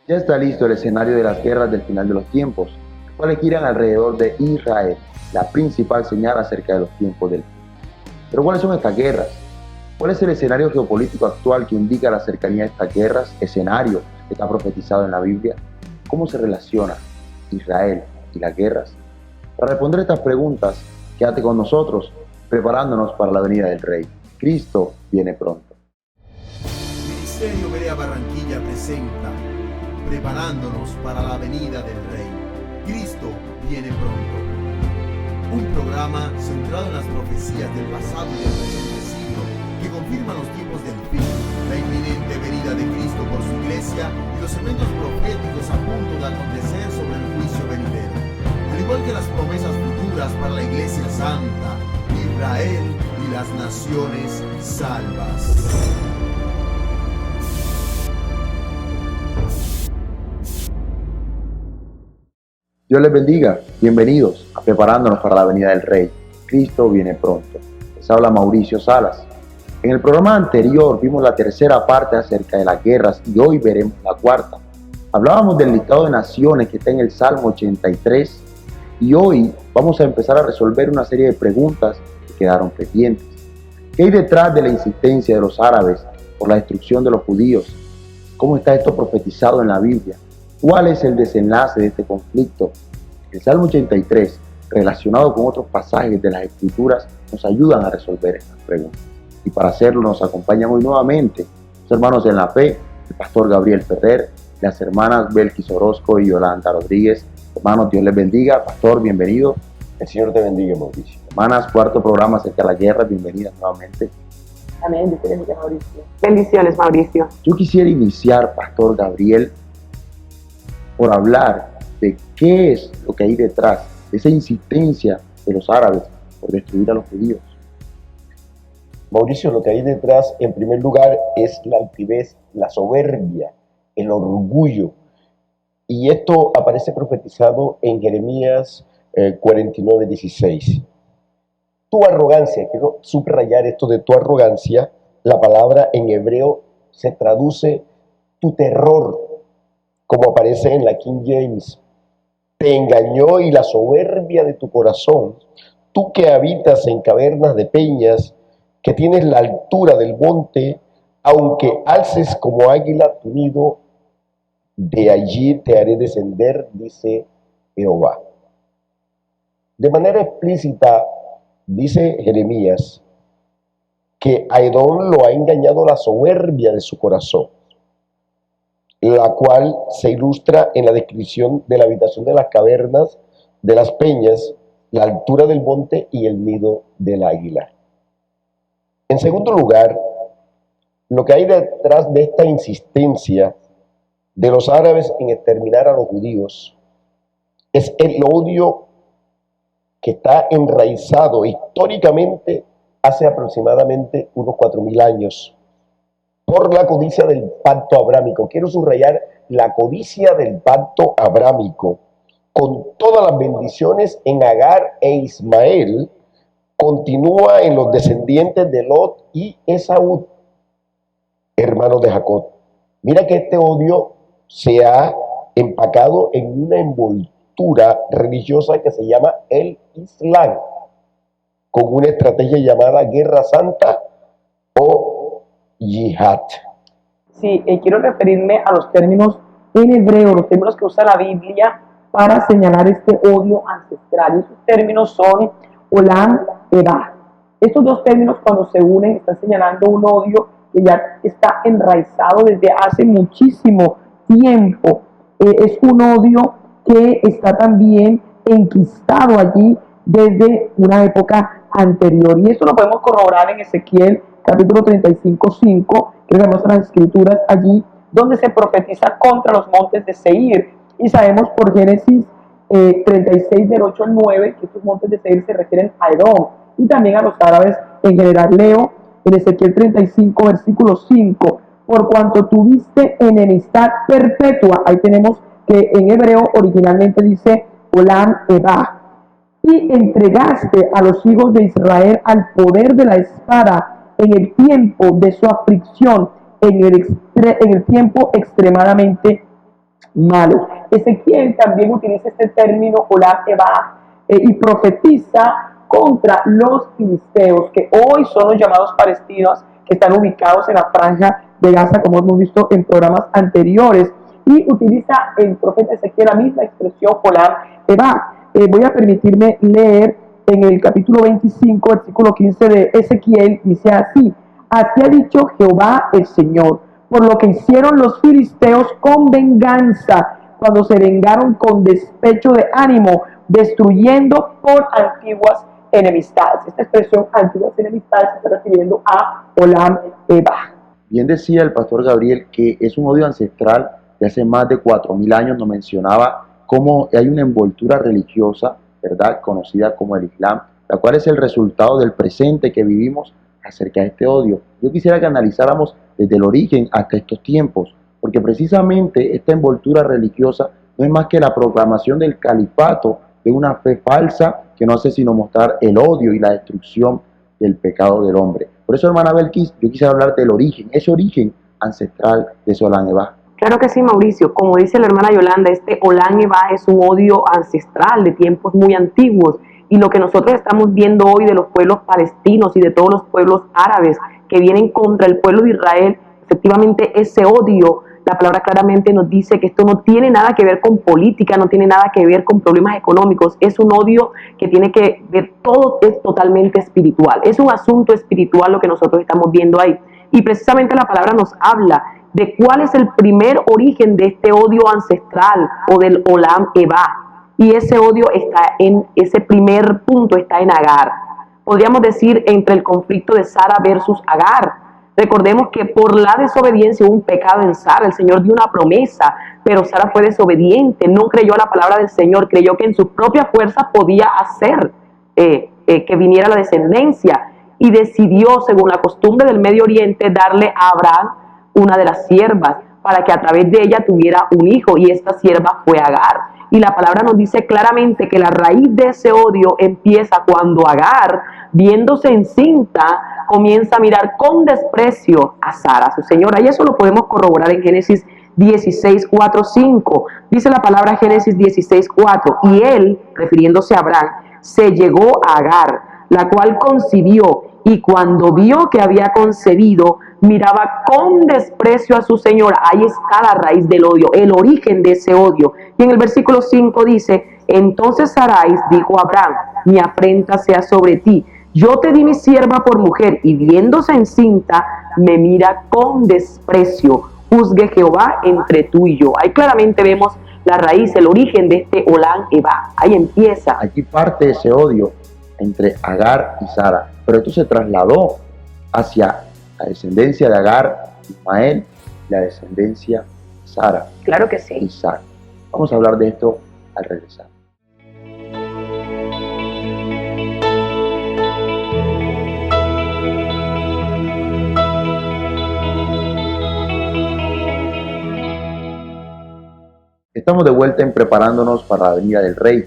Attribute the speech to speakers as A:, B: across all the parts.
A: Ya está listo el escenario de las guerras del final de los tiempos, las cuales giran alrededor de Israel, la principal señal acerca de los tiempos del fin. Pero ¿cuáles son estas guerras? ¿Cuál es el escenario geopolítico actual que indica la cercanía de estas guerras, escenario que está profetizado en la Biblia? ¿Cómo se relaciona Israel y las guerras? Para responder estas preguntas, quédate con nosotros, preparándonos para la venida del Rey. Cristo viene pronto.
B: Ministerio Berea Barranquilla presenta Preparándonos para la venida del Rey. Cristo viene pronto. Un programa centrado en las profecías del pasado y del presente siglo que confirman los tiempos del fin, la inminente venida de Cristo por su iglesia y los eventos proféticos a punto de acontecer sobre el juicio venidero, al igual que las promesas futuras para la iglesia santa, Israel y las naciones salvas.
A: Dios les bendiga, bienvenidos a Preparándonos para la venida del Rey. Cristo viene pronto. Les habla Mauricio Salas. En el programa anterior vimos la tercera parte acerca de las guerras y hoy veremos la cuarta. Hablábamos del listado de naciones que está en el Salmo 83 y hoy vamos a empezar a resolver una serie de preguntas que quedaron pendientes. ¿Qué hay detrás de la insistencia de los árabes por la destrucción de los judíos? ¿Cómo está esto profetizado en la Biblia? ¿Cuál es el desenlace de este conflicto? El Salmo 83, relacionado con otros pasajes de las Escrituras, nos ayudan a resolver estas preguntas. Y para hacerlo nos acompañan hoy nuevamente los hermanos en la fe, el pastor Gabriel Ferrer, las hermanas Belkis Orozco y Yolanda Rodríguez. Hermanos, Dios les bendiga. Pastor, bienvenido.
C: El Señor te bendiga, Mauricio.
A: Hermanas, cuarto programa acerca de la guerra, bienvenidas nuevamente.
D: Amén, Dios te bendiga, Mauricio. Bendiciones, Mauricio.
A: Yo quisiera iniciar, pastor Gabriel, por hablar de qué es lo que hay detrás de esa insistencia de los árabes por destruir a los judíos.
C: Mauricio, lo que hay detrás, en primer lugar, es la altivez, la soberbia, el orgullo. Y esto aparece profetizado en Jeremías 49:16. Tu arrogancia, quiero subrayar esto de tu arrogancia, la palabra en hebreo se traduce tu terror, como aparece en la King James. Te engañó y la soberbia de tu corazón, tú que habitas en cavernas de peñas, que tienes la altura del monte, aunque alces como águila tu nido, de allí te haré descender, dice Jehová. De manera explícita, dice Jeremías, que a Edom lo ha engañado la soberbia de su corazón, la cual se ilustra en la descripción de la habitación de las cavernas, de las peñas, la altura del monte y el nido del águila. En segundo lugar, lo que hay detrás de esta insistencia de los árabes en exterminar a los judíos es el odio que está enraizado históricamente hace aproximadamente unos 4000 años por la codicia del pacto abrámico. Quiero subrayar la codicia del pacto abrámico, con todas las bendiciones en Agar e Ismael, continúa en los descendientes de Lot y Esaú, hermanos de Jacob. Mira que este odio se ha empacado en una envoltura religiosa que se llama el Islam, con una estrategia llamada Guerra Santa o Yihad.
D: Sí, quiero referirme a los términos en hebreo, los términos que usa la Biblia para señalar este odio ancestral. Y esos términos son Olam Eba. Estos dos términos, cuando se unen, están señalando un odio que ya está enraizado desde hace muchísimo tiempo. Es un odio que está también enquistado allí desde una época anterior. Y esto lo podemos corroborar en Ezequiel capítulo 35:5, que vemos en las escrituras allí, donde se profetiza contra los montes de Seir. Y sabemos por Génesis 36 del 8 al 9 que estos montes de Seir se refieren a Edom y también a los árabes en general. Leo en Ezequiel 35 versículo 5, por cuanto tuviste enemistad perpetua. Ahí tenemos que en hebreo originalmente dice Olam Eba, y entregaste a los hijos de Israel al poder de la espada en el tiempo de su aflicción, en el tiempo extremadamente malos. Ezequiel también utiliza este término Olam Eba y profetiza contra los filisteos, que hoy son los llamados palestinos, que están ubicados en la franja de Gaza, como hemos visto en programas anteriores, y utiliza el profeta Ezequiel la misma expresión Olam Eba. Voy a permitirme leer en el capítulo 25, versículo 15 de Ezequiel, dice así: así ha dicho Jehová el Señor, por lo que hicieron los filisteos con venganza, cuando se vengaron con despecho de ánimo, destruyendo por antiguas enemistades. Esta expresión antiguas enemistades se está refiriendo a Olam Eba.
A: Bien decía el pastor Gabriel que es un odio ancestral de hace más de 4000 años. Nos mencionaba cómo hay una envoltura religiosa, ¿verdad?, conocida como el Islam, la cual es el resultado del presente que vivimos acerca de este odio. Yo quisiera que analizáramos desde el origen hasta estos tiempos, porque precisamente esta envoltura religiosa no es más que la proclamación del califato de una fe falsa que no hace sino mostrar el odio y la destrucción del pecado del hombre. Por eso, hermana Belkis, yo quisiera hablar del origen, ese origen ancestral de Olam Eba.
E: Claro que sí, Mauricio. Como dice la hermana Yolanda, este Olam Eba es un odio ancestral de tiempos muy antiguos. Y lo que nosotros estamos viendo hoy de los pueblos palestinos y de todos los pueblos árabes que vienen contra el pueblo de Israel, efectivamente ese odio, la palabra claramente nos dice que esto no tiene nada que ver con política, no tiene nada que ver con problemas económicos, es un odio que tiene que ver, todo es totalmente espiritual, es un asunto espiritual lo que nosotros estamos viendo ahí. Y precisamente la palabra nos habla de cuál es el primer origen de este odio ancestral o del Olam Eba. Y ese odio está en, ese primer punto está en Agar. Podríamos decir entre el conflicto de Sara versus Agar. Recordemos que por la desobediencia hubo un pecado en Sara. El Señor dio una promesa, pero Sara fue desobediente, no creyó a la palabra del Señor, creyó que en su propia fuerza podía hacer que viniera la descendencia y decidió, según la costumbre del Medio Oriente, darle a Abraham una de las siervas para que a través de ella tuviera un hijo, y esta sierva fue Agar. Y la palabra nos dice claramente que la raíz de ese odio empieza cuando Agar, viéndose encinta, comienza a mirar con desprecio a Sara, su señora. Y eso lo podemos corroborar en Génesis 16, 4, 5. Dice la palabra Génesis 16, 4. Y él, refiriéndose a Abraham, se llegó a Agar, la cual concibió, y cuando vio que había concebido, miraba con desprecio a su señora. Ahí está la raíz del odio, el origen de ese odio. Y en el versículo 5 dice: entonces Sarai dijo a Abraham: mi afrenta sea sobre ti, yo te di mi sierva por mujer, y viéndose encinta, me mira con desprecio. Juzgue Jehová entre tú y yo. Ahí claramente vemos la raíz, el origen de este Olam Eba. Ahí empieza.
A: Aquí parte ese odio entre Agar y Sara, pero esto se trasladó hacia la descendencia de Agar, Ismael, y la descendencia de Sara,
E: Claro que sí.
A: Isaac. Vamos a hablar de esto al regresar. Estamos de vuelta en Preparándonos para la venida del Rey.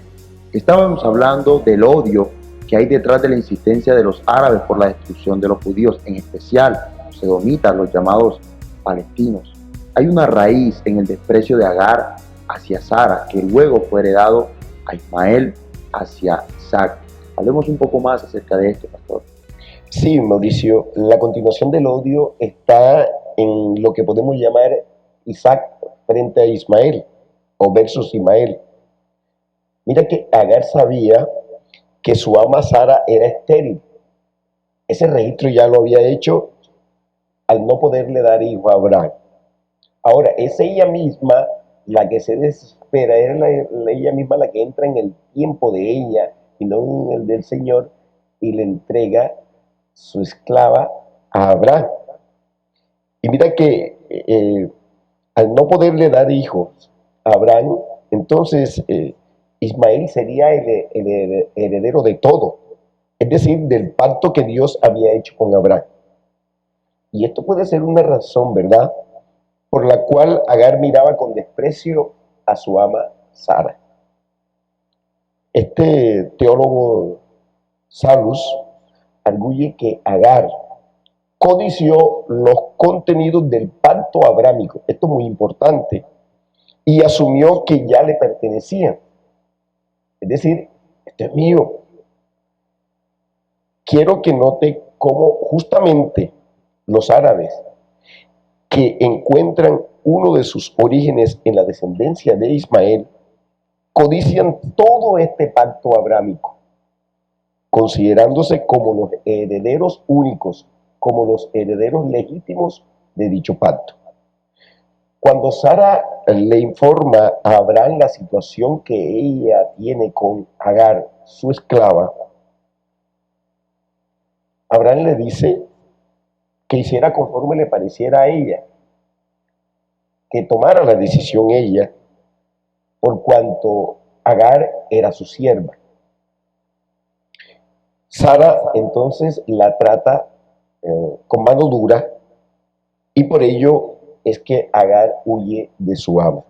A: Estábamos hablando del odio que hay detrás de la insistencia de los árabes por la destrucción de los judíos, en especial los edomitas, los llamados palestinos. Hay una raíz en el desprecio de Agar hacia Sara, que luego fue heredado a Ismael hacia Isaac. Hablemos un poco más acerca de esto, pastor.
C: Sí, Mauricio, la continuación del odio está en lo que podemos llamar Isaac frente a Ismael, o versus Ismael. Mira que Agar sabía que su ama Sara era estéril. Ese registro ya lo había hecho al no poderle dar hijo a Abraham. Ahora, es ella misma la que se desespera, es ella misma la que entra en el tiempo de ella y no en el del Señor, y le entrega su esclava a Abraham. Y mira que al no poderle dar hijos a Abraham, entonces Ismael sería el heredero de todo, es decir, del pacto que Dios había hecho con Abraham. Y esto puede ser una razón, ¿verdad?, por la cual Agar miraba con desprecio a su ama Sara. Este teólogo Salus arguye que Agar codició los contenidos del pacto abrámico. Esto es muy importante. y asumió que ya le pertenecían. Es decir, esto es mío. Quiero que note cómo justamente los árabes que encuentran uno de sus orígenes en la descendencia de Ismael, codician todo este pacto abrámico, considerándose como los herederos únicos, como los herederos legítimos de dicho pacto. Cuando Sara le informa a Abraham la situación que ella tiene con Agar, su esclava, Abraham le dice que hiciera conforme le pareciera a ella, que tomara la decisión ella, por cuanto Agar era su sierva. Sara entonces la trata con mano dura, y por ello es que Agar huye de su amo.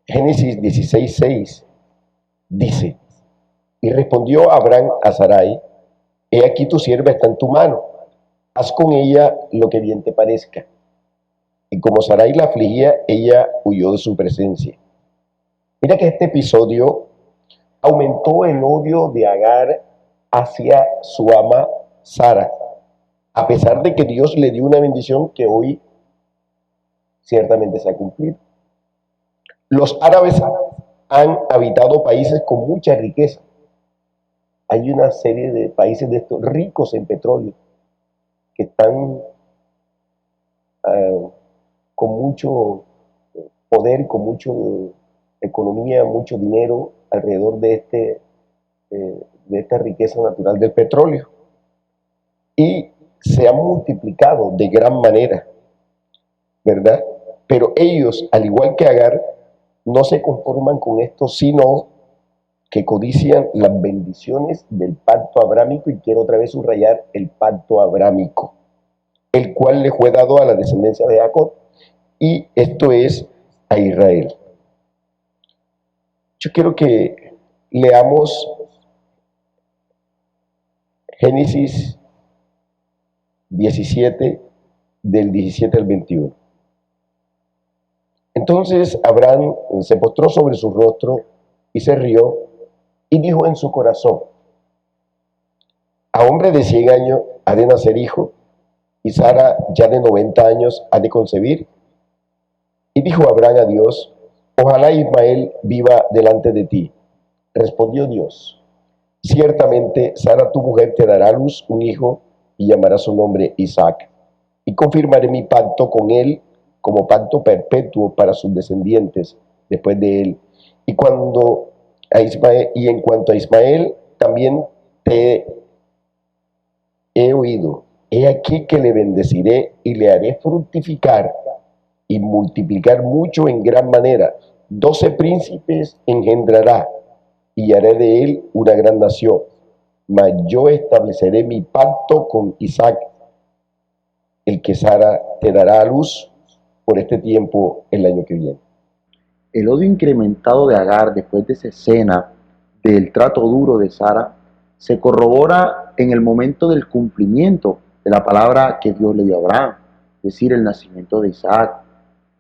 C: Génesis 16:6 dice: y respondió Abraham a Sarai: he aquí tu sierva está en tu mano, haz con ella lo que bien te parezca. Y como Sarai la afligía, ella huyó de su presencia. Mira que este episodio aumentó el odio de Agar hacia su ama Sara, a pesar de que Dios le dio una bendición que hoy ciertamente se ha cumplido. Los árabes han habitado países con mucha riqueza. Hay una serie de países de estos ricos en petróleo que están con mucho poder, con mucha economía, mucho dinero alrededor de esta riqueza natural del petróleo. Y se han multiplicado de gran manera, ¿verdad? Pero ellos, al igual que Agar, no se conforman con esto, sino que codician las bendiciones del pacto abrámico, y quiero otra vez subrayar el pacto abrámico, el cual le fue dado a la descendencia de Jacob, y esto es a Israel. Yo quiero que leamos Génesis 17, del 17 al 21. Entonces Abraham se postró sobre su rostro y se rió, y dijo en su corazón: a hombre de 100 años ha de nacer hijo, y Sara ya de 90 años ha de concebir. Y dijo Abraham a Dios: ojalá Ismael viva delante de ti. Respondió Dios: ciertamente Sara tu mujer te dará a luz un hijo, y llamará su nombre Isaac, y confirmaré mi pacto con él como pacto perpetuo para sus descendientes después de él. Y en cuanto a Ismael, también te he oído. He aquí que le bendeciré y le haré fructificar y multiplicar mucho en gran manera. 12 príncipes engendrará, y haré de él una gran nación. Mas yo estableceré mi pacto con Isaac, el que Sara te dará a luz por este tiempo el año que viene.
A: El odio incrementado de Agar después de esa escena del trato duro de Sara se corrobora en el momento del cumplimiento de la palabra que Dios le dio a Abraham, es decir, el nacimiento de Isaac.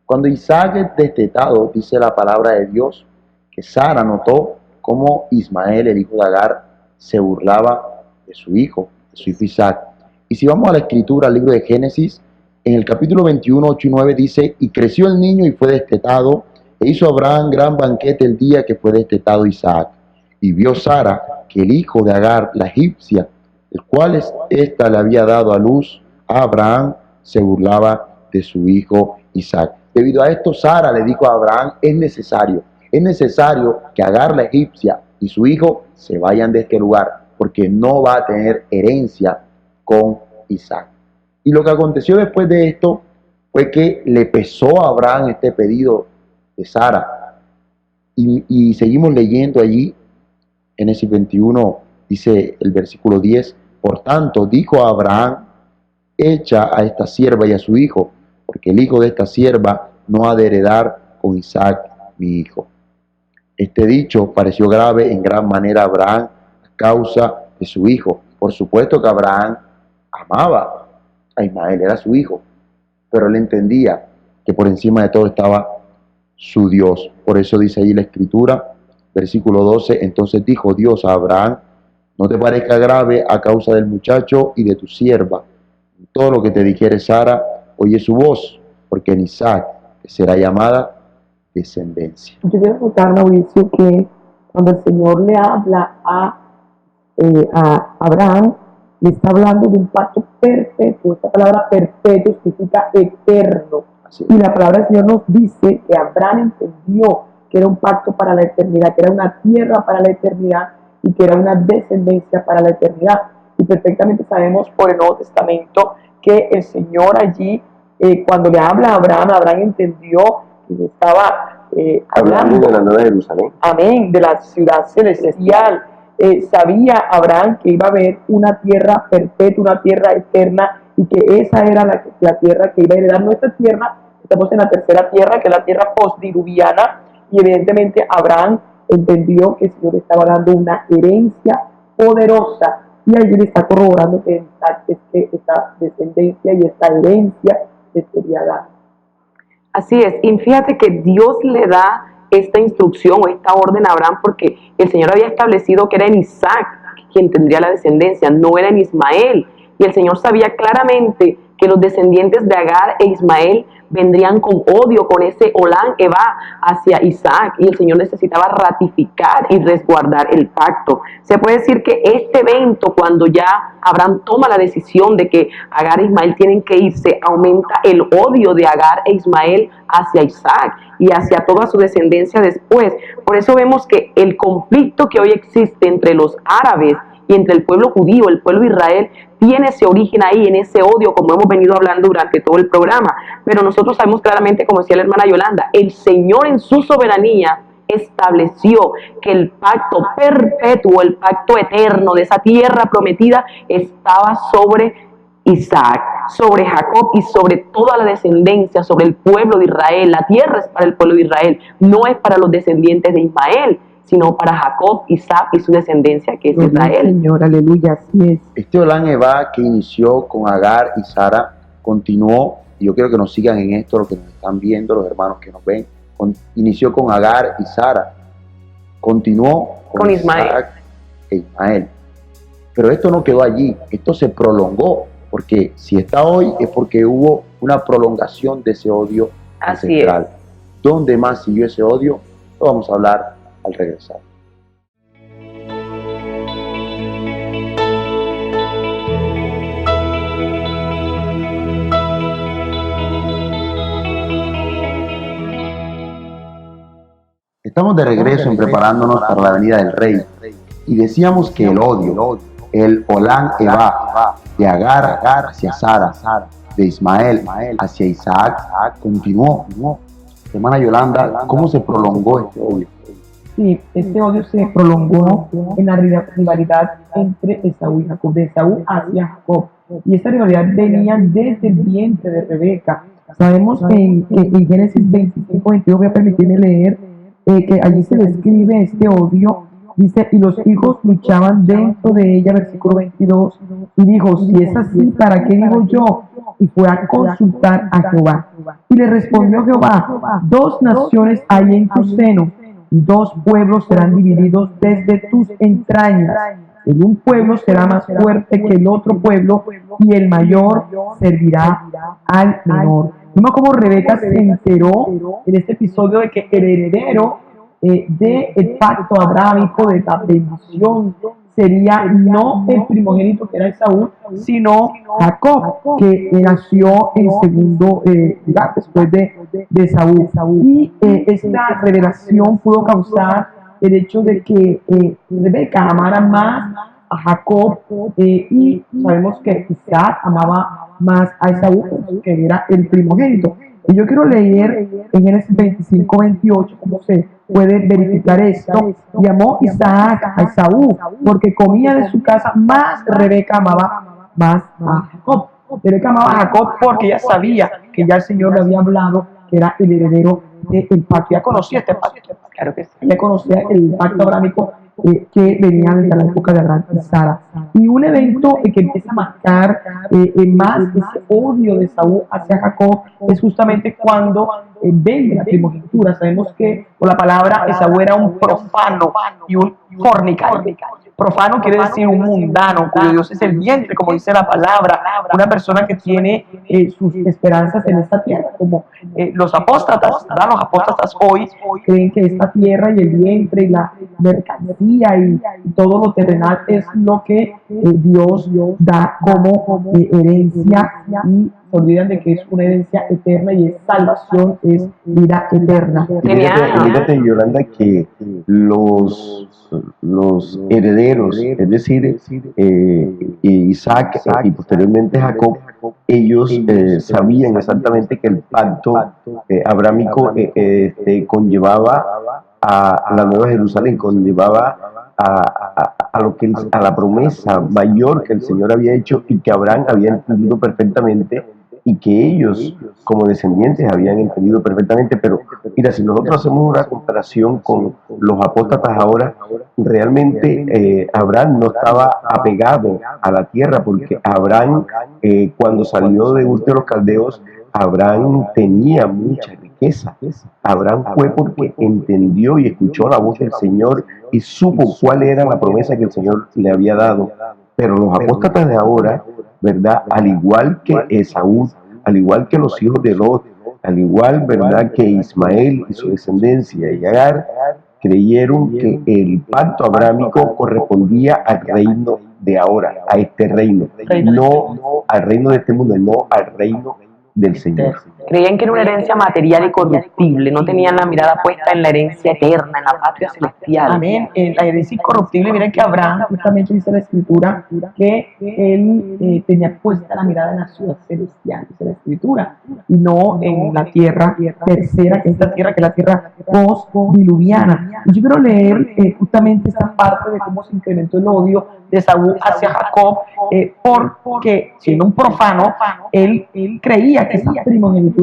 A: Cuando Isaac es destetado, dice la palabra de Dios que Sara notó cómo Ismael, el hijo de Agar, se burlaba de su hijo Isaac. Y si vamos a la escritura, al libro de Génesis, en el capítulo 21, 8 y 9 dice: y creció el niño y fue destetado, e hizo Abraham gran banquete el día que fue destetado Isaac. Y vio Sara que el hijo de Agar, la egipcia, el cual ésta le había dado a luz a Abraham, se burlaba de su hijo Isaac. Debido a esto, Sara le dijo a Abraham: es necesario que Agar la egipcia y su hijo se vayan de este lugar, porque no va a tener herencia con Isaac. Y lo que aconteció después de esto fue que le pesó a Abraham este pedido de Sara. Y seguimos leyendo allí, Génesis 21, dice el versículo 10: por tanto, dijo a Abraham: echa a esta sierva y a su hijo, porque el hijo de esta sierva no ha de heredar con Isaac mi hijo. Este dicho pareció grave en gran manera a Abraham a causa de su hijo. Por supuesto que Abraham amaba a Ismael, era su hijo, pero él entendía que por encima de todo estaba su Dios. Por eso dice ahí la Escritura, versículo 12, entonces dijo Dios a Abraham, no te parezca grave a causa del muchacho y de tu sierva. Todo lo que te dijere Sara, oye su voz, porque en Isaac será llamada descendencia.
D: Yo quiero notar, Mauricio, que cuando el Señor le habla a Abraham, le está hablando de un pacto perpetuo. Esta palabra perpetuo significa eterno.
A: Así es.
D: Y la palabra del Señor nos dice que Abraham entendió que era un pacto para la eternidad, que era una tierra para la eternidad y que era una descendencia para la eternidad. Y perfectamente sabemos por el Nuevo Testamento que el Señor allí, cuando le habla a Abraham, Abraham entendió que estaba
C: Hablando de la Nueva Jerusalén.
D: amén, de la ciudad celestial. Sabía Abraham que iba a haber una tierra perpetua, una tierra eterna, y que esa era la tierra que iba a heredar nuestra tierra. Estamos en la tercera tierra, que es la tierra postdiluviana, y evidentemente Abraham entendió que el Señor le estaba dando una herencia poderosa, y allí le está corroborando que esta descendencia y esta herencia le sería dada.
E: Así es, y fíjate que Dios le da esta instrucción o esta orden a Abraham porque el Señor había establecido que era en Isaac quien tendría la descendencia, no era en Ismael. Y el Señor sabía claramente que los descendientes de Agar e Ismael vendrían con odio, con ese Olán Eva hacia Isaac, y el Señor necesitaba ratificar y resguardar el pacto. Se puede decir que este evento, cuando ya Abraham toma la decisión de que Agar e Ismael tienen que irse, aumenta el odio de Agar e Ismael hacia Isaac y hacia toda su descendencia después. Por eso vemos que el conflicto que hoy existe entre los árabes y entre el pueblo judío, el pueblo de Israel, tiene ese origen ahí, en ese odio, como hemos venido hablando durante todo el programa. Pero nosotros sabemos claramente, como decía la hermana Yolanda, el Señor en su soberanía estableció que el pacto perpetuo, el pacto eterno de esa tierra prometida estaba sobre Isaac, sobre Jacob y sobre toda la descendencia, sobre el pueblo de Israel. La tierra es para el pueblo de Israel, no es para los descendientes de Ismael, sino para Jacob, Isaac y su descendencia, que es Israel.
D: Señor, aleluya, así es.
A: Este Olán Eva que inició con Agar y Sara continuó, y yo quiero que nos sigan en esto, los que nos están viendo, los hermanos que nos ven, inició con Agar y Sara, continuó con Isaac e Ismael. Pero esto no quedó allí, esto se prolongó, porque si está hoy es porque hubo una prolongación de ese odio ancestral. ¿Dónde más siguió ese odio? Lo vamos a hablar al regresar. Estamos de regreso en preparándonos para la venida del Rey, y decíamos que el odio, el Olán Eva, de Agar hacia Sara, de Ismael hacia Isaac, continuó. Hermana Yolanda, ¿cómo se prolongó este odio?
D: Sí, este odio se prolongó en la rivalidad entre Esaú y Jacob, de Esaú hacia Jacob. Y esta rivalidad venía desde el vientre de Rebeca. Sabemos que en Génesis 25:22, voy a permitirme leer, que allí se describe este odio. Dice, y los hijos luchaban dentro de ella, versículo 22, y dijo, si es así, ¿para qué digo yo? Y fue a consultar a Jehová. Y le respondió Jehová, 2 naciones hay en tu seno, y 2 pueblos serán divididos desde tus entrañas. El un pueblo será más fuerte que el otro pueblo, y el mayor servirá al menor. Vemos cómo Rebeca se enteró en este episodio de que el heredero del pacto abrámico, de la bendición, sería no el primogénito que era Esaú, sino Jacob, que nació en segundo lugar después de Esaú. Y esta revelación pudo causar el hecho de que Rebeca amara más a Jacob, y sabemos que Isaac amaba más a Esaú, que era el primogénito. Y yo quiero leer en Génesis 25:28 cómo se puede verificar esto. Y amó Isaac a Esaú, porque comía de su casa, más Rebeca amaba más a Jacob. Rebeca amaba a Jacob porque ella sabía que ya el Señor le había hablado que era el heredero del pacto. Ya conocía este pacto. Claro que sí. Ella conocía el pacto abrámico que venían desde la época de Abraham y Sara. Y un evento que empieza a marcar más ese odio de Saúl hacia Jacob es justamente cuando vende la primogenitura. Sabemos que por la palabra Esaú era un profano y un fornicario. Profano quiere decir un mundano, cuyo Dios es el vientre, como dice la palabra, una persona que tiene sus esperanzas en esta tierra, como los apóstatas, ¿verdad? Los apóstatas hoy creen que esta tierra y el vientre y la mercancía y todo lo terrenal es lo que Dios da como herencia, y se olvidan de que es una herencia eterna y es salvación, es vida eterna.
C: Fíjate, Yolanda, que los herederos, es decir, Isaac y posteriormente Jacob, ellos sabían exactamente que el pacto abrámico conllevaba a la Nueva Jerusalén, conllevaba a la promesa mayor que el Señor había hecho y que Abraham había entendido perfectamente, y que ellos como descendientes habían entendido perfectamente. Pero mira, si nosotros hacemos una comparación con los apóstatas ahora, realmente Abraham no estaba apegado a la tierra, porque Abraham, cuando salió de Ur de los Caldeos, Abraham tenía mucha riqueza. Abraham fue porque entendió y escuchó la voz del Señor y supo cuál era la promesa que el Señor le había dado. Pero los apóstatas de ahora, ¿verdad? Al igual que Esaú, al igual que los hijos de Lot, al igual, ¿verdad?, que Ismael y su descendencia y Agar, creyeron que el pacto abrámico correspondía al reino de ahora, a este reino, no al reino de este mundo, no al reino del Señor.
E: Creían que era una herencia material y corruptible, no tenían la mirada puesta en la herencia eterna, en la patria celestial.
D: Amén. La herencia incorruptible. Miren que Abraham, justamente dice la Escritura, que él tenía puesta la mirada en la ciudad celestial, dice la Escritura, y no en la tierra tercera, que es esta tierra, que es la tierra post-diluviana. Y yo quiero leer justamente esta parte de cómo se incrementó el odio de Saúl hacia Jacob, porque siendo un profano, él creía que esa primogenitura,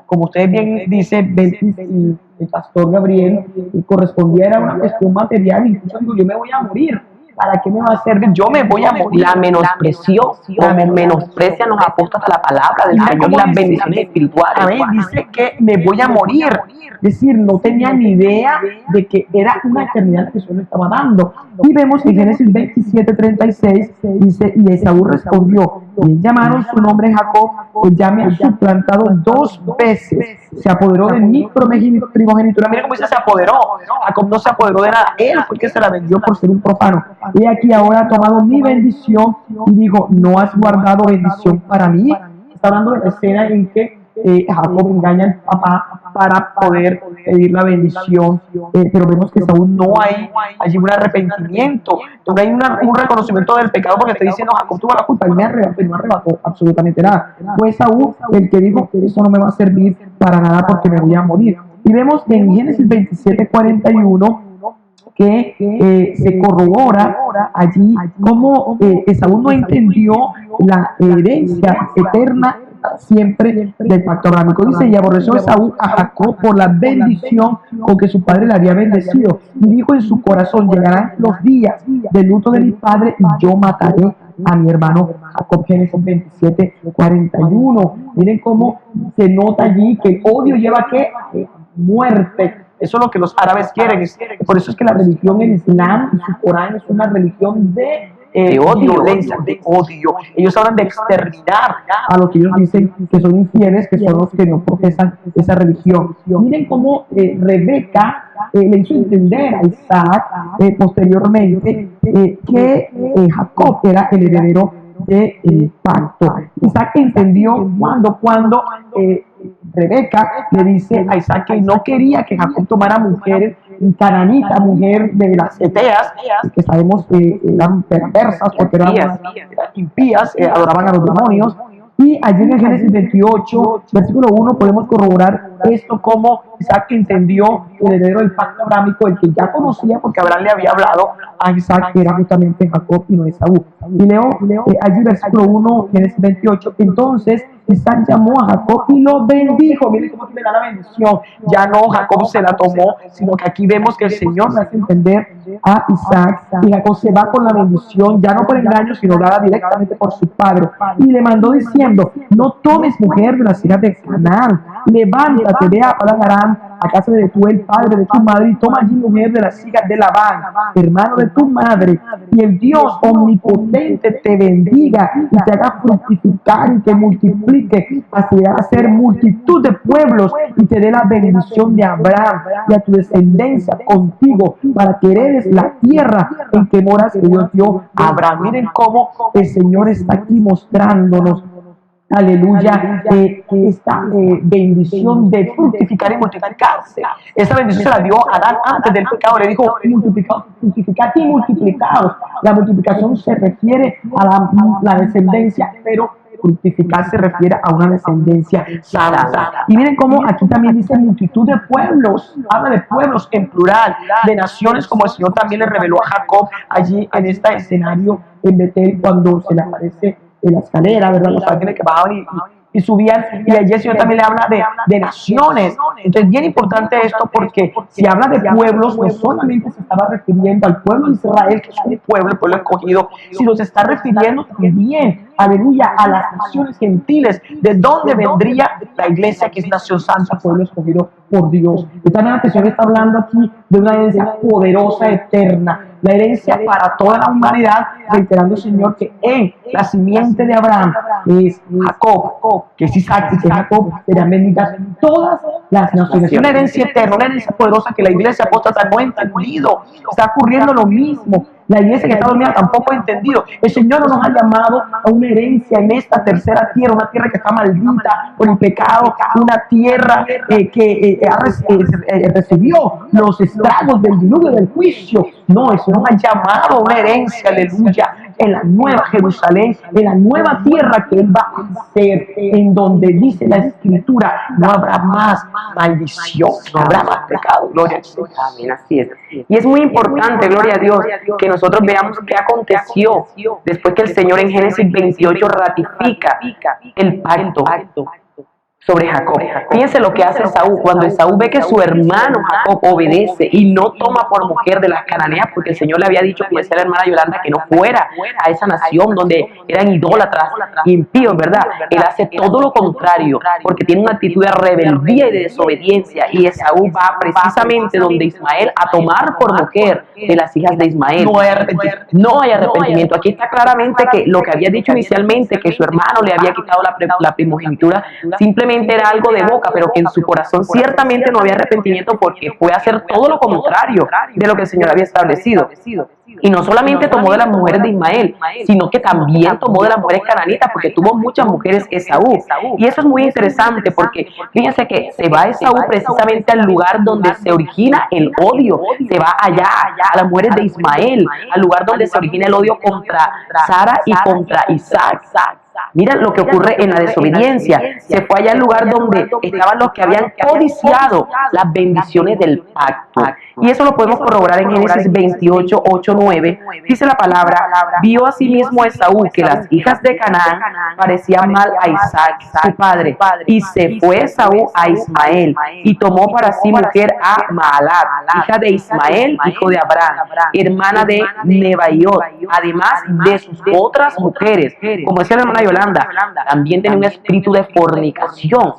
D: como ustedes bien dice Belkis y el pastor Gabriel, correspondía, era una cuestión material. Incluso digo, yo me voy a morir, ¿para qué me va a servir? Yo me voy a morir.
E: La menospreció, menosprecian los apóstoles a la palabra del Señor y las bendiciones espirituales.
D: Amén. Dice que me voy a morir. Es decir, no tenía ni idea de que era una eternidad que Dios le estaba dando. Y vemos en Génesis 27:36, dice, y Esaú respondió, bien llamaron su nombre Jacob, pues ya me ha suplantado 2 veces, se apoderó de mi primogenitura. Mira cómo dice, se apoderó. Jacob no se apoderó de nada, él fue el que se la vendió por ser un profano. Y aquí ahora ha tomado mi bendición, y digo, ¿no has guardado bendición para mí? Está hablando de la escena en que Jacob engaña al papá para poder pedir la bendición, pero vemos que aún no hay allí un arrepentimiento, no hay un reconocimiento del pecado, porque está diciendo, Jacob tuvo la culpa, él me arrebató, no arrebató absolutamente nada. Fue Esaú el que dijo que eso no me va a servir para nada porque me voy a morir. Y vemos en Génesis 27:41 que se corrobora allí cómo Esaú no entendió la herencia eterna siempre del pacto abrámico. Dice, y aborreció Esaú a Jacob por la bendición con que su padre le había bendecido, y dijo en su corazón, llegarán los días del luto de mi padre y yo mataré a mi hermano Jacob. Génesis 27:41. Miren cómo se nota allí que el odio lleva a muerte. Eso es lo que los árabes quieren. Por eso es que la religión en Islam y su Corán es una religión de odio, violencia, de odio. Ellos hablan de exterminar a los que ellos dicen que son infieles, que son los que no profesan esa religión. Miren cómo Rebeca le hizo entender a Isaac posteriormente que Jacob era el heredero del pacto. Isaac entendió cuando Rebeca le dice a Isaac que no quería que Jacob tomara mujeres cananita, mujer de las Eteas, que sabemos que eran perversas porque eran impías, adoraban a los demonios. Y allí en el Génesis 28, versículo 1, podemos corroborar esto, como Isaac entendió el heredero del pacto abrámico, el que ya conocía, porque Abraham le había hablado a Isaac, que era justamente Jacob y no Esaú. Y leo allí versículo 1, Génesis 28, entonces Isaac llamó a Jacob y lo bendijo. Miren cómo le da la bendición. Ya no Jacob se la tomó, sino que aquí vemos que el Señor le hace entender a Isaac, y Jacob se va con la bendición, ya no por engaño, sino dada directamente por su padre. Y le mandó diciendo: no tomes mujer de las hijas de Canaán, levántate, ve a Padan-Aram, a casa de Betuel, padre de tu madre, y toma allí mujer de las hijas de Labán, hermano de tu madre, y el Dios omnipotente te bendiga y te haga fructificar y te multiplique hasta llegar a ser multitud de pueblos, y te dé la bendición de Abraham y a tu descendencia contigo, para que heredes la tierra en que moras, que Dios dio a Abraham. Miren cómo el Señor está aquí mostrándonos, aleluya, esta bendición de fructificar y multiplicarse. Esa bendición se la dio a Adán antes del pecado. Le dijo: fructificad y multiplicaos. La multiplicación se refiere a la descendencia, pero fructificar se refiere a una descendencia santa. Y miren cómo aquí también dice multitud de pueblos, habla de pueblos en plural, de naciones, como el Señor también le reveló a Jacob allí en este escenario en Betel, cuando se le aparece en la escalera, ¿verdad? Los ángeles que bajaban y subían, y allí el Señor también le habla de naciones. Entonces, bien importante esto, porque si habla de pueblos, no solamente se estaba refiriendo al pueblo de Israel, que es un pueblo, el pueblo escogido, sino se está refiriendo también, aleluya, a las naciones gentiles, de donde vendría la iglesia, que es nación santa, pueblo escogido por Dios. Y también el Señor está hablando aquí de una herencia poderosa, eterna, la herencia para toda la humanidad, reiterando el Señor que en la simiente de Abraham es Jacob, que es Isaac, y que Jacob serán benditas todas las naciones. Es una herencia eterna, una herencia poderosa que la iglesia apóstata no ha entendido. Está ocurriendo lo mismo. La iglesia que está dormida tampoco ha entendido. El Señor no nos ha llamado a una herencia en esta tercera tierra, una tierra que está maldita por el pecado, una tierra que recibió los estragos del diluvio, del juicio. No, el Señor nos ha llamado a una herencia, aleluya, en la nueva Jerusalén, en la nueva tierra que Él va a hacer, en donde dice la Escritura: no habrá más maldición, no habrá más pecado. Gloria al Señor.
E: Amén, así es. Y es muy importante, gloria a Dios, que nosotros veamos qué aconteció después que el Señor en Génesis 28 ratifica el pacto sobre Jacob. Fíjense lo que hace Esaú. Cuando Esaú ve que su hermano Jacob obedece y no toma por mujer de las cananeas, porque el Señor le había dicho, como decía la hermana Yolanda, que no fuera a esa nación donde eran idólatras, impíos, ¿verdad? Él hace todo lo contrario, porque tiene una actitud de rebeldía y de desobediencia, y Esaú va precisamente donde Ismael a tomar por mujer de las hijas de Ismael. No hay arrepentimiento. Aquí está claramente que lo que había dicho inicialmente, que su hermano le había quitado la primogenitura, simplemente era algo de boca, pero que en su corazón ciertamente no había arrepentimiento, porque fue a hacer todo lo contrario de lo que el Señor había establecido. Y no solamente tomó de las mujeres de Ismael, sino que también tomó de las mujeres cananitas, porque tuvo muchas mujeres Esaú. Y eso es muy interesante, porque fíjense que se va Esaú precisamente al lugar donde se origina el odio. Se va allá, a las mujeres de Ismael, al lugar donde se origina el odio contra Sara y contra Isaac. Mira lo que ocurre en la desobediencia. Se fue allá al lugar donde estaban los que habían codiciado las bendiciones del pacto. Y eso lo podemos corroborar en Génesis 28, 8, 9. Dice la palabra: vio asimismo Esaú que las hijas de Canaán parecían mal a Isaac, su padre, y se fue Esaú a Ismael, y tomó para sí mujer a Mahalat, hija de Ismael, hijo de Abraham, hermana de Nebaiot, además de sus otras mujeres. Como decía la hermana Yolanda, también tenía un espíritu de fornicación.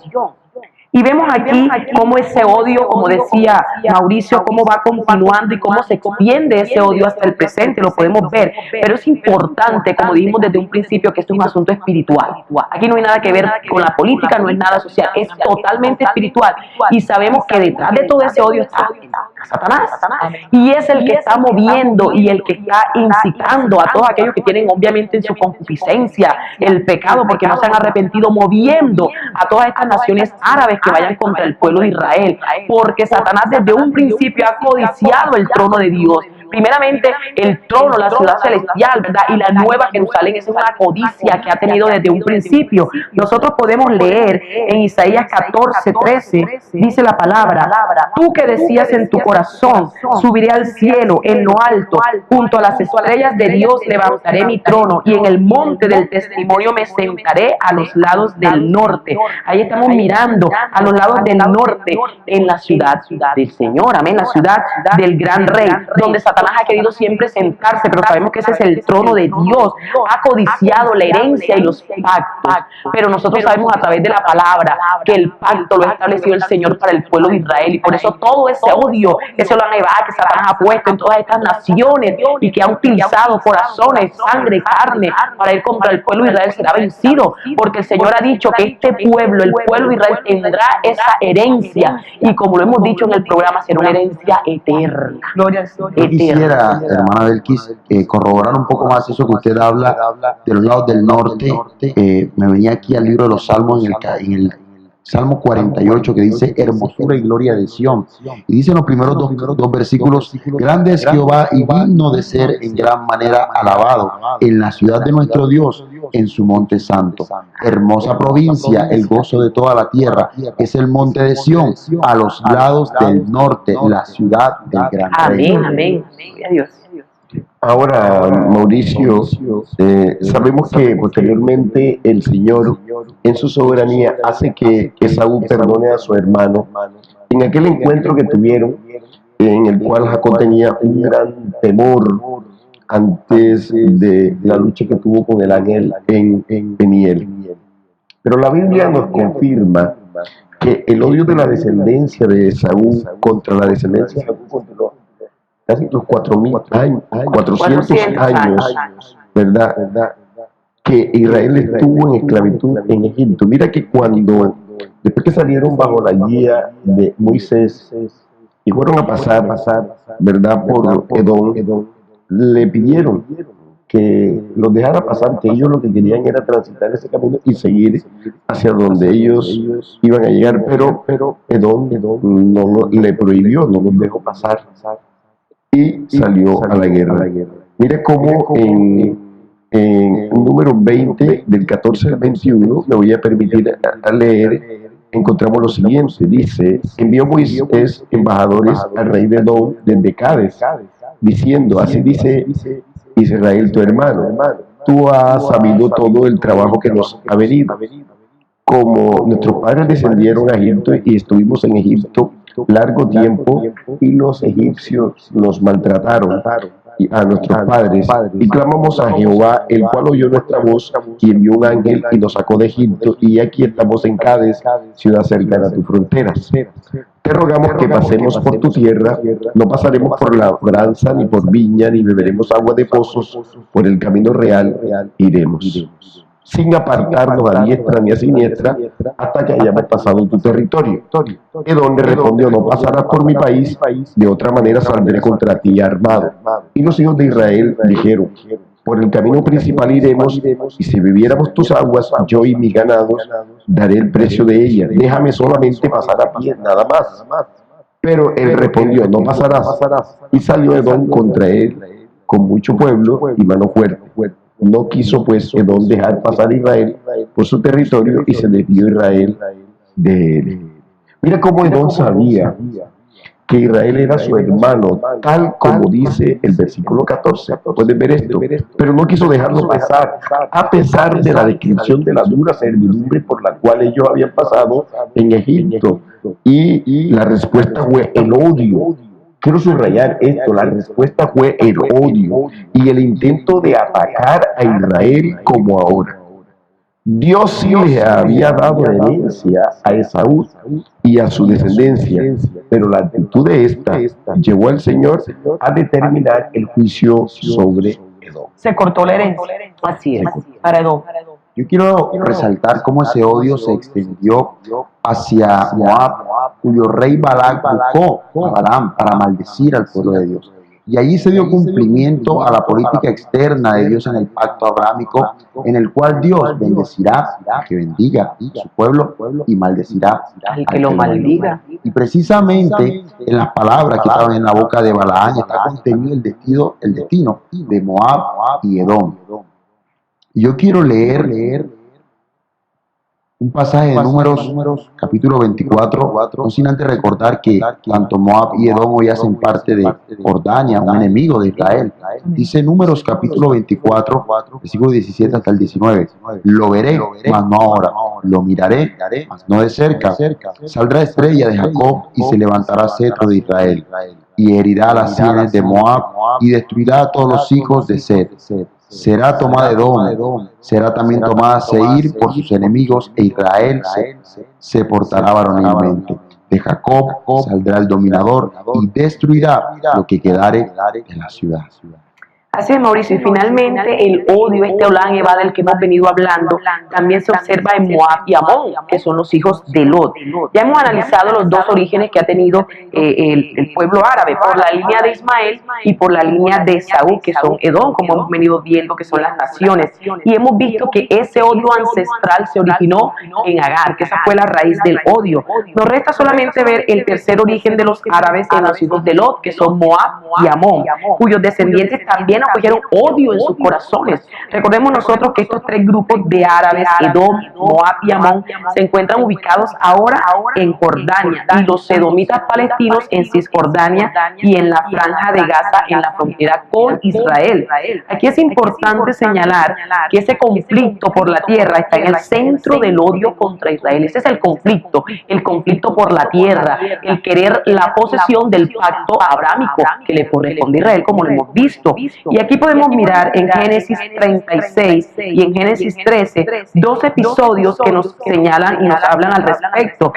E: Y vemos aquí cómo ese odio, como decía Mauricio, cómo va continuando y cómo se extiende ese odio hasta el presente, lo podemos ver. Pero es importante, como dijimos desde un principio, que esto es un asunto espiritual. Aquí no hay nada que ver con la política, no es nada social, es totalmente espiritual. Y sabemos que detrás de todo ese odio está Satanás. Y es el que está moviendo y el que está incitando a todos aquellos que tienen obviamente en su concupiscencia el pecado, porque no se han arrepentido, moviendo a todas estas naciones árabes que vayan contra el pueblo de Israel, porque Satanás desde un principio ha codiciado el trono de Dios, Primeramente, el trono, la ciudad celestial, ¿verdad? Y la nueva Jerusalén, esa es una codicia que ha tenido desde un principio. Nosotros podemos leer en Isaías 14:13, dice la palabra: tú que decías en tu corazón, subiré al cielo, en lo alto, junto a las estrellas de Dios levantaré mi trono, y en el monte del testimonio me sentaré a los lados del norte. Ahí estamos mirando a los lados del norte, en la ciudad del Señor, amén, la ciudad del gran rey, donde Satanás ha querido siempre sentarse, pero sabemos que ese es el trono de Dios. Ha codiciado la herencia y los pactos, pero nosotros sabemos a través de la palabra que el pacto lo ha establecido el Señor para el pueblo de Israel, y por eso todo ese odio, ese Olán-Ebá que Satanás ha puesto en todas estas naciones y que ha utilizado corazones, sangre, carne para ir contra el pueblo de Israel, será vencido, porque el Señor ha dicho que este pueblo, el pueblo de Israel, tendrá esa herencia, y como lo hemos dicho en el programa, será una herencia eterna.
D: Gloria al Señor.
A: Yo quisiera, hermana Belkis, corroborar un poco más eso que usted habla de los lados del norte. Me venía aquí al libro de los Salmos en el Salmo 48, que dice hermosura y gloria de Sión. Y dice en los primeros dos versículos: grande es Jehová y digno de ser en gran manera alabado en la ciudad de nuestro Dios, en su monte santo. Hermosa provincia, el gozo de toda la tierra, es el monte de Sión, a los lados del norte, la ciudad del gran rey.
E: Amén, amén. Gloria a Dios.
C: Ahora, Mauricio, sabemos que posteriormente el Señor, en su soberanía, hace que Esaú perdone a su hermano en aquel encuentro que tuvieron, en el cual Jacob tenía un gran temor antes de la lucha que tuvo con el ángel en Peniel. Pero la Biblia nos confirma que el odio de la descendencia de Esaú contra la descendencia de Jacob continuó casi los 400 años, ¿verdad? Que Israel estuvo en esclavitud en Egipto. Mira que después que salieron bajo la guía de Moisés y fueron a pasar, ¿verdad? Por Edom, le pidieron que los dejara pasar, que ellos lo que querían era transitar ese camino y seguir hacia donde ellos iban a llegar, pero Edom no le prohibió, no los dejó pasar, y salió a la guerra. Mire cómo en número 20, del 14 al 21, me voy a permitir a leer, encontramos lo siguiente. Dice: envió Moisés embajadores al rey de Edom desde Cádiz, diciendo: así dice Israel tu hermano, tú has sabido todo el trabajo que nos ha venido, como nuestros padres descendieron a Egipto y estuvimos en Egipto largo tiempo, y los egipcios nos maltrataron a nuestros padres, y clamamos a Jehová, el cual oyó nuestra voz y envió un ángel y nos sacó de Egipto, y aquí estamos en Cádiz, ciudad cercana a tus fronteras. Te rogamos que pasemos por tu tierra, no pasaremos por labranza, ni por viña, ni beberemos agua de pozos, por el camino real iremos, sin apartarnos a diestra ni a siniestra, hasta que hayamos pasado tu territorio. Edom le respondió: no pasarás por mi país, de otra manera saldré contra ti armado. Y los hijos de Israel dijeron: por el camino principal iremos, y si bebiéramos tus aguas, yo y mis ganados, daré el precio de ellas. Déjame solamente pasar a pie, nada más. Pero él respondió: no pasarás. Y salió Edom contra él con mucho pueblo y mano fuerte. No quiso pues Edom dejar pasar a Israel por su territorio, y se desvió Israel de él. Mira cómo Edom sabía que Israel era su hermano, tal como dice el versículo 14. Pueden ver esto, pero no quiso dejarlo pasar, a pesar de la descripción de la dura servidumbre por la cual ellos habían pasado en Egipto. Y la respuesta fue el odio. Quiero subrayar esto: la respuesta fue el odio y el intento de atacar a Israel como ahora. Dios sí le había dado herencia a Esaú y a su descendencia, pero la actitud de esta llevó al Señor a determinar el juicio sobre Edom.
D: Se cortó la herencia.
E: Así es.
D: Para Edom.
A: Yo quiero resaltar cómo ese odio se extendió hacia Moab, cuyo rey Balac buscó a Balaam para maldecir al pueblo de Dios. Y allí se dio cumplimiento a la política externa de Dios en el pacto abrámico, en el cual Dios bendecirá al que bendiga su pueblo y maldecirá
E: al que lo maldiga.
A: Y precisamente en las palabras que estaban en la boca de Balaán está contenido el destino de Moab y Edom. Y yo quiero leer un pasaje de Números, capítulo 24, no sin antes recordar que tanto Moab y Edom hoy hacen parte de Jordania, un enemigo de Israel. Dice Números, capítulo 24, versículo 17 hasta el 19. Lo veré, mas no ahora. Lo miraré, mas no de cerca. Saldrá estrella de Jacob y se levantará cetro de Israel. Y herirá las sienes de Moab y destruirá a todos los hijos de Set. Será tomada Edom, será también tomada Seir por sus enemigos, e Israel se portará varonilmente. De Jacob saldrá el dominador y destruirá lo que quedare de la ciudad.
E: Así es, Mauricio, y finalmente el odio, este Olán Eba del que hemos venido hablando, también se observa en Moab y Amón, que son los hijos de Lot. Ya hemos analizado los dos orígenes que ha tenido el pueblo árabe, por la línea de Ismael y por la línea de Saúl, que son Edom, como hemos venido viendo que son las naciones. Y hemos visto que ese odio ancestral se originó en Agar, que esa fue la raíz del odio. Nos resta solamente ver el tercer origen de los árabes en los hijos de Lot, que son Moab y Amón, cuyos descendientes también acogieron odio en sus corazones. Recordemos nosotros que estos tres grupos de árabes, Edom, Moab y Amón, se encuentran ubicados ahora en Jordania, y los edomitas palestinos en Cisjordania y en la franja de Gaza, en la frontera con Israel. Aquí es importante señalar que ese conflicto por la tierra está en el centro del odio contra Israel. Ese es el conflicto por la tierra, el querer la posesión del pacto abrámico que le corresponde a Israel, como lo hemos visto. Y aquí podemos mirar en Génesis 36 y en Génesis 13 dos episodios que nos señalan y nos hablan al respecto.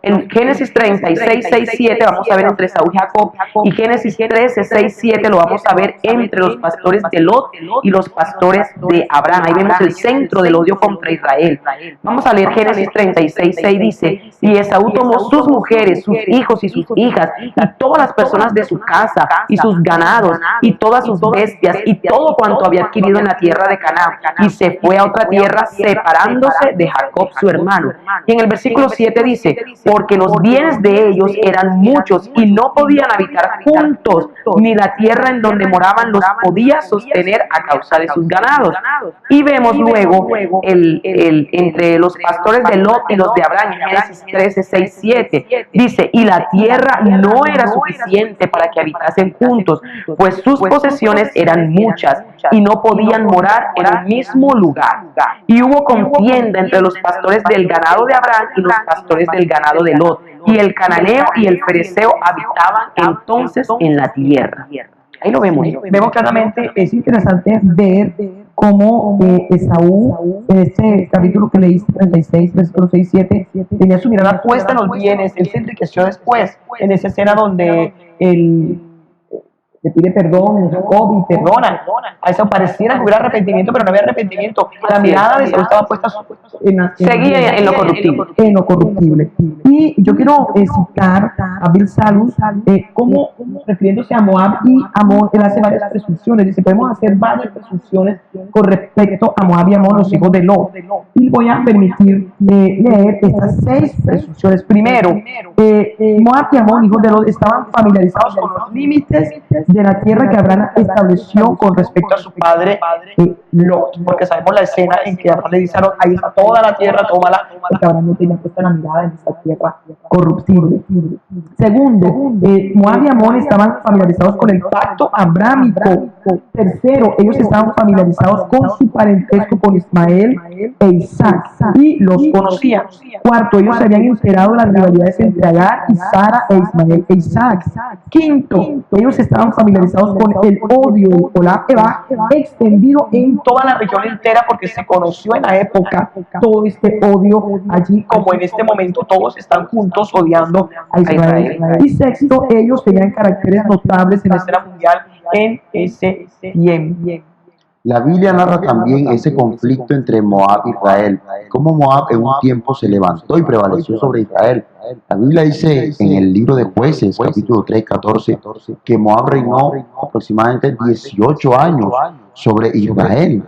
E: En Génesis 36, 6, 7 vamos a ver entre Saúl y Jacob, y Génesis 13, 6, 7 lo vamos a ver entre los pastores de Lot y los pastores de Abraham. Ahí vemos el centro del odio contra Israel. Vamos a leer Génesis 36, 6 dice: y Esaú tomó sus mujeres, sus hijos y sus hijas, y todas las personas de su casa, y sus ganados, y todas sus bestias, y todo cuanto había adquirido en la tierra de Canaán, y se fue a otra tierra, separándose de Jacob su hermano. Y en el versículo 7 dice: porque los bienes de ellos eran muchos, y no podían habitar juntos, ni la tierra en donde moraban los podía sostener a causa de sus ganados. Y vemos luego entre los pastores de Lot y los de Abraham, en Génesis 13, 6, 7, dice: y la tierra no era suficiente para que habitasen juntos, pues sus posesiones eran muchas, y no podían morar en el mismo lugar. Y hubo contienda entre los pastores del ganado de Abraham y los pastores del ganado de Lot, y el cananeo y el fereceo habitaban entonces en la tierra. Ahí lo vemos.
D: Vemos claramente, es interesante ver cómo Esaú, en este capítulo que leíste, 36, versículo 6, 7, tenía su mirada puesta en los bienes. Él se enriqueció después, en esa escena donde él le pide perdón a Jacob y perdona. A eso pareciera que hubiera arrepentimiento, pero no había arrepentimiento. La mirada de Esaú estaba puesta
E: seguía en lo corruptible.
D: En lo corruptible. Y yo quiero citar a Bill Salus, como refiriéndose a Moab y Amón, él hace varias presunciones. Dice: podemos hacer varias presunciones con respecto a Moab y Amón, los hijos de Lot. Y voy a permitir leer estas 6 presunciones. Primero, Moab y Amón, hijos de Lot, estaban familiarizados con los límites de la tierra que Abraham estableció con respecto a su padre Lot, porque sabemos la escena en que Abraham le dice a Lot: ahí está toda la tierra, tómala, porque Abraham no tenía puesta la mirada en esta tierra corruptible. Segundo, Moab y Amón estaban familiarizados con el pacto abrámico. Tercero, ellos estaban familiarizados con su parentesco con Ismael e Isaac y los conocían. Cuarto, ellos se habían enterado de las rivalidades entre Agar y Sara e Ismael e Isaac. Quinto, ellos estaban familiarizados con el odio, el Olán Eba, extendido en toda la región entera, porque se conoció en la época todo este odio allí, como en este momento todos están juntos odiando a Israel. Y sexto, ellos tenían caracteres notables en la escena mundial en ese tiempo.
A: La Biblia narra también ese conflicto entre Moab e Israel, cómo Moab en un tiempo se levantó y prevaleció sobre Israel. La Biblia dice en el libro de Jueces, capítulo 3, 14, que Moab reinó aproximadamente 18 años sobre Israel.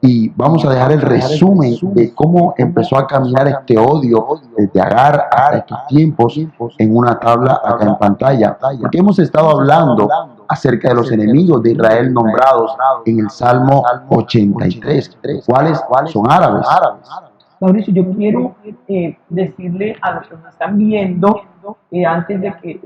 A: Y vamos a dejar el resumen de cómo empezó a caminar este odio desde Agar hasta estos tiempos en una tabla acá en pantalla, porque hemos estado hablando acerca de los enemigos de Israel nombrados en el Salmo 83, cuáles son árabes.
D: Mauricio, yo quiero decirle a los que nos están viendo, antes de que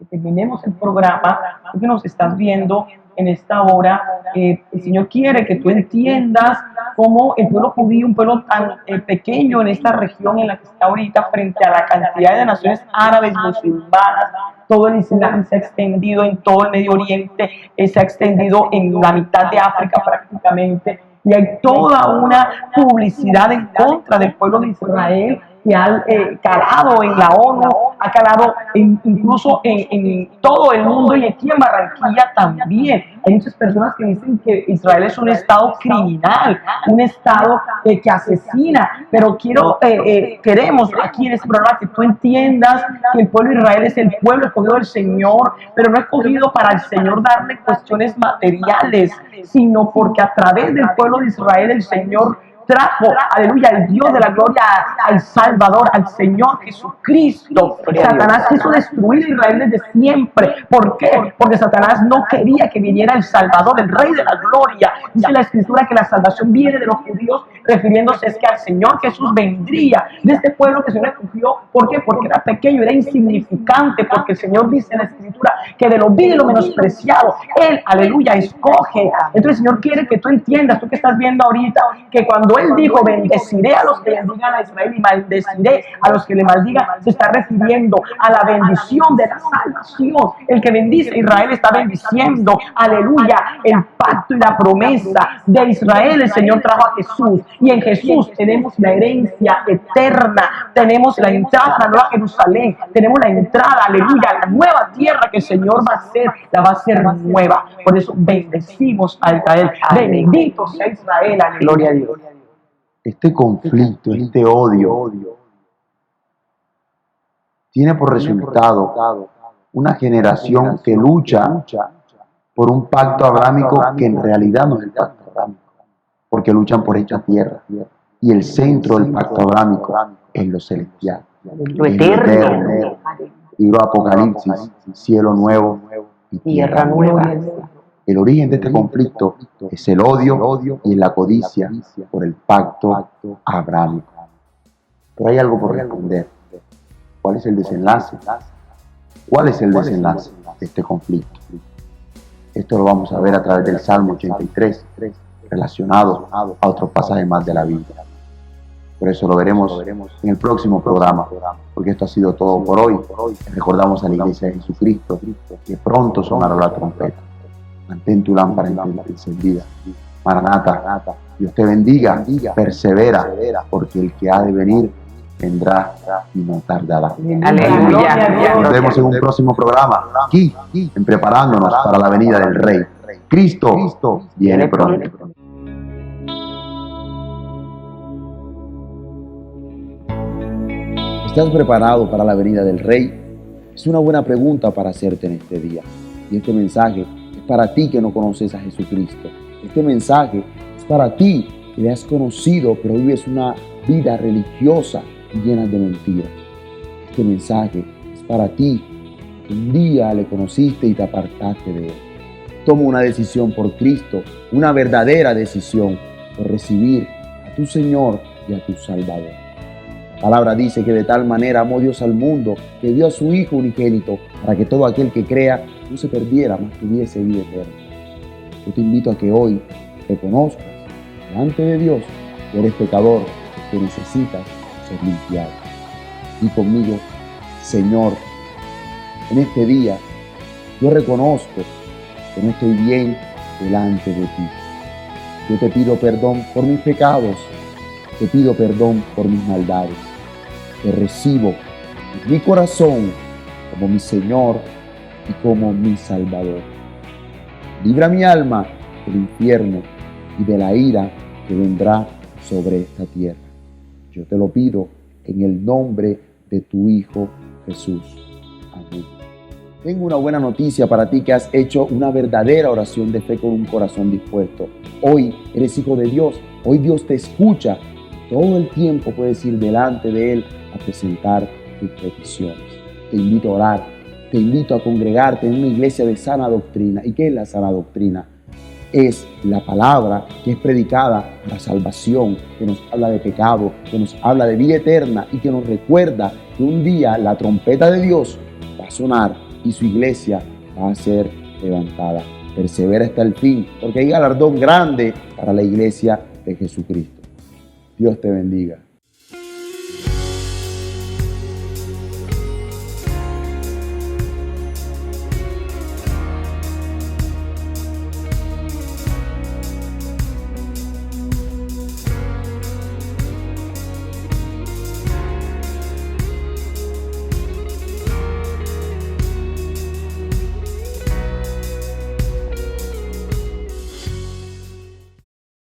D: terminemos el programa, tú que nos estás viendo en esta hora, el Señor quiere que tú entiendas cómo el pueblo judío, un pueblo tan pequeño en esta región en la que está ahorita, frente a la cantidad de naciones árabes, musulmanas, todo el Islam se ha extendido en todo el Medio Oriente, se ha extendido en la mitad de África prácticamente, y hay toda una publicidad en contra del pueblo de Israel que ha calado en la ONU, ha calado incluso en todo el mundo, y aquí en Barranquilla también. Hay muchas personas que dicen que Israel es un estado criminal, un estado que asesina, pero queremos aquí en este programa que tú entiendas que el pueblo de Israel es el pueblo escogido del Señor, pero no escogido para el Señor darle cuestiones materiales, sino porque a través del pueblo de Israel el Señor trajo, aleluya, el Dios de la gloria, al Salvador, al Señor Jesucristo. Satanás quiso destruir a Israel desde siempre. ¿Por qué? Porque Satanás no quería que viniera el Salvador, el Rey de la gloria. Dice la Escritura que la salvación viene de los judíos, refiriéndose es que al Señor Jesús vendría de este pueblo que se escogió. ¿Por qué? Porque era pequeño, era insignificante, porque el Señor dice en la Escritura que de lo vil y lo menospreciado, Él, aleluya, escoge. Entonces el Señor quiere que tú entiendas, tú que estás viendo ahorita, que cuando Él dijo, bendeciré a los que bendigan a Israel y maldeciré a los que le maldigan, se está refiriendo a la bendición de la salvación. El que bendice a Israel está bendiciendo, aleluya, el pacto y la promesa de Israel. El Señor trajo a Jesús, y en Jesús tenemos la herencia eterna, tenemos la entrada a la nueva Jerusalén, tenemos la entrada, aleluya, a la nueva tierra que el Señor va a hacer, la va a hacer nueva. Por eso bendecimos a Israel. Bendito sea Israel, aleluya. Gloria a Dios.
A: Este conflicto, este odio, tiene por resultado una generación que lucha por un pacto abrámico que en realidad no es el pacto abrámico, porque luchan por esta tierra, y el centro del pacto abrámico es lo celestial,
E: lo eterno.
A: Libro Apocalipsis, cielo nuevo y tierra nueva. El origen de este conflicto es el odio y la codicia por el pacto abrámico. Pero hay algo por responder. ¿Cuál es el desenlace? ¿Cuál es el desenlace de este conflicto? Esto lo vamos a ver a través del Salmo 83, relacionado a otros pasajes más de la Biblia. Por eso lo veremos en el próximo programa, porque esto ha sido todo por hoy. Recordamos a la Iglesia de Jesucristo que pronto sonará la trompeta. Mantén tu lámpara encendida. Maranata, Dios te bendiga, persevera, porque el que ha de venir vendrá y no tardará.
E: Aleluya.
A: Nos vemos en un próximo programa, aquí, en Preparándonos para la venida del Rey. Cristo viene pronto. ¿Estás preparado para la venida del Rey? Es una buena pregunta para hacerte en este día. Y este mensaje es para ti que no conoces a Jesucristo. Este mensaje es para ti que le has conocido, pero vives una vida religiosa y llena de mentiras. Este mensaje es para ti que un día le conociste y te apartaste de Él. Toma una decisión por Cristo, una verdadera decisión por recibir a tu Señor y a tu Salvador. La palabra dice que de tal manera amó Dios al mundo que dio a su Hijo unigénito para que todo aquel que crea no se perdiera, mas tuviese vida eterna. Yo te invito a que hoy reconozcas delante de Dios que eres pecador, que necesitas ser limpiado. Y conmigo, Señor, en este día yo reconozco que no estoy bien delante de ti. Yo te pido perdón por mis pecados, te pido perdón por mis maldades. Te recibo en mi corazón como mi Señor y como mi Salvador. Libra mi alma del infierno y de la ira que vendrá sobre esta tierra. Yo te lo pido en el nombre de tu Hijo Jesús. Amén. Tengo una buena noticia para ti que has hecho una verdadera oración de fe con un corazón dispuesto. Hoy eres hijo de Dios. Hoy Dios te escucha. Todo el tiempo puedes ir delante de Él a presentar tus peticiones. Te invito a orar. Te invito a congregarte en una iglesia de sana doctrina. ¿Y qué es la sana doctrina? Es la palabra que es predicada para salvación, que nos habla de pecado, que nos habla de vida eterna y que nos recuerda que un día la trompeta de Dios va a sonar y su iglesia va a ser levantada. Persevera hasta el fin, porque hay galardón grande para la iglesia de Jesucristo. Dios te bendiga.